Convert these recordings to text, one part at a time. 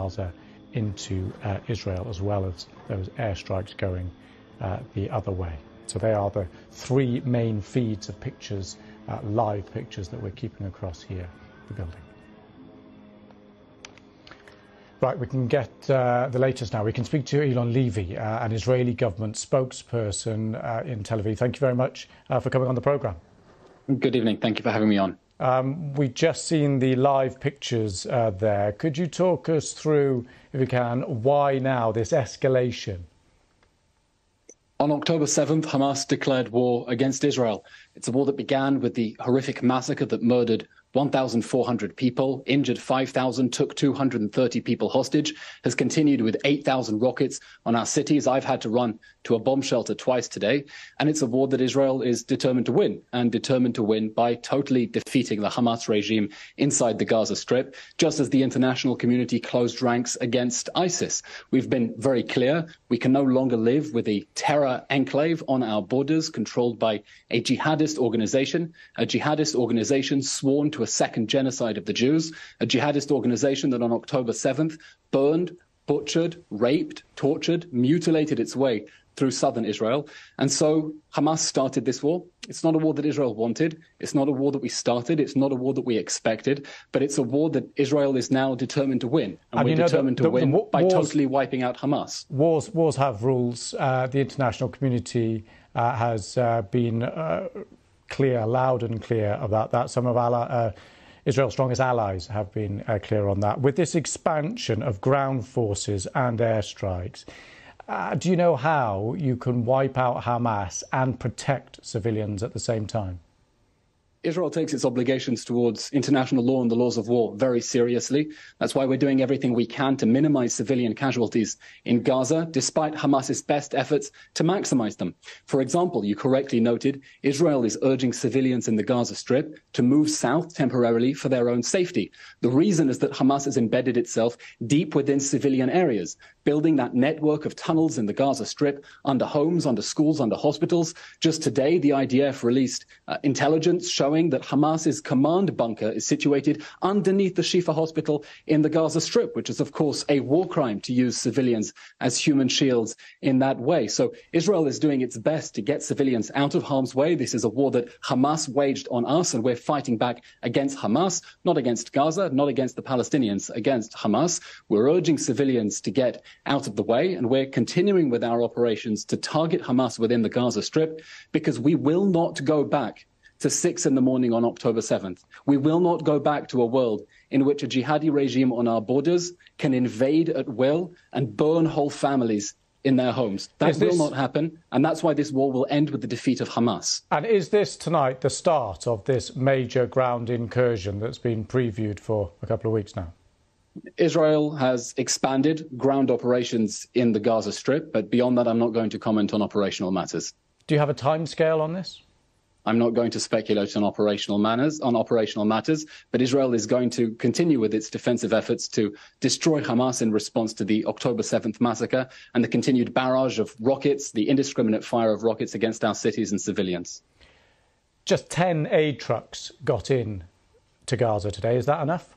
Gaza into Israel, as well as those airstrikes going the other way. So they are the three main feeds of pictures, live pictures, that we're keeping across here, the building. Right, we can get the latest now. We can speak to Eylon Levy, an Israeli government spokesperson in Tel Aviv. Thank you very much for coming on the programme. Good evening. Thank you for having me on. We've just seen the live pictures there. Could you talk us through, if you can, why now this escalation? On October 7th, Hamas declared war against Israel. It's a war that began with the horrific massacre that murdered 1,400 people, injured 5,000, took 230 people hostage, has continued with 8,000 rockets on our cities. I've had to run to a bomb shelter twice today. And it's a war that Israel is determined to win, and determined to win by totally defeating the Hamas regime inside the Gaza Strip, just as the international community closed ranks against ISIS. We've been very clear. We can no longer live with a terror enclave on our borders controlled by a jihadist organization sworn to a second genocide of the Jews, a jihadist organization that on October 7th burned, butchered, raped, tortured, mutilated its way through southern Israel. And so Hamas started this war. It's not a war that Israel wanted. It's not a war that we started. It's not a war that we expected. But it's a war that Israel is now determined to win. And we're determined to win by totally wiping out Hamas. Wars have rules. The international community has been clear, loud and clear about that. Some of Israel's strongest allies have been clear on that. With this expansion of ground forces and airstrikes, do you know how you can wipe out Hamas and protect civilians at the same time? Israel takes its obligations towards international law and the laws of war very seriously. That's why we're doing everything we can to minimize civilian casualties in Gaza, despite Hamas's best efforts to maximize them. For example, you correctly noted, Israel is urging civilians in the Gaza Strip to move south temporarily for their own safety. The reason is that Hamas has embedded itself deep within civilian areas, building that network of tunnels in the Gaza Strip under homes, under schools, under hospitals. Just today, the IDF released intelligence showing that Hamas's command bunker is situated underneath the Shifa hospital in the Gaza Strip, which is, of course, a war crime to use civilians as human shields in that way. So Israel is doing its best to get civilians out of harm's way. This is a war that Hamas waged on us, and we're fighting back against Hamas, not against Gaza, not against the Palestinians, against Hamas. We're urging civilians to get out of the way, and we're continuing with our operations to target Hamas within the Gaza Strip, because we will not go back to 6 in the morning on October 7th. We will not go back to a world in which a jihadi regime on our borders can invade at will and burn whole families in their homes. That will not happen, and that's why this war will end with the defeat of Hamas. And is this tonight the start of this major ground incursion that's been previewed for a couple of weeks now? Israel has expanded ground operations in the Gaza Strip, but beyond that, I'm not going to comment on operational matters. Do you have a timescale on this? I'm not going to speculate on operational matters, but Israel is going to continue with its defensive efforts to destroy Hamas in response to the October 7th massacre and the continued barrage of rockets, the indiscriminate fire of rockets against our cities and civilians. Just 10 aid trucks got in to Gaza today. Is that enough?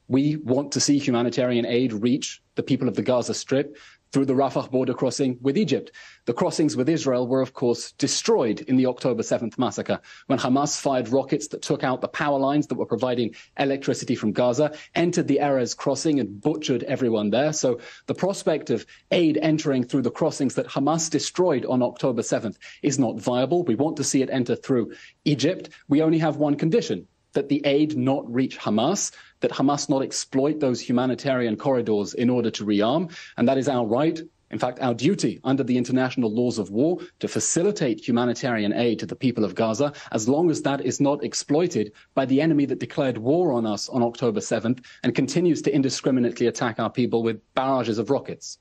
We want to see humanitarian aid reach the people of the Gaza Strip through the Rafah border crossing with Egypt. The crossings with Israel were, of course, destroyed in the October 7th massacre when Hamas fired rockets that took out the power lines that were providing electricity from Gaza, entered the Erez crossing and butchered everyone there. So the prospect of aid entering through the crossings that Hamas destroyed on October 7th is not viable. We want to see it enter through Egypt. We only have one condition: that the aid not reach Hamas, that Hamas not exploit those humanitarian corridors in order to rearm. And that is our right, in fact, our duty under the international laws of war, to facilitate humanitarian aid to the people of Gaza, as long as that is not exploited by the enemy that declared war on us on October 7th and continues to indiscriminately attack our people with barrages of rockets.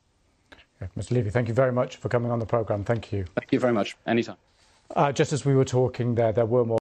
Okay, Mr. Levy, thank you very much for coming on the programme. Thank you. Thank you very much. Anytime. Just as we were talking there were more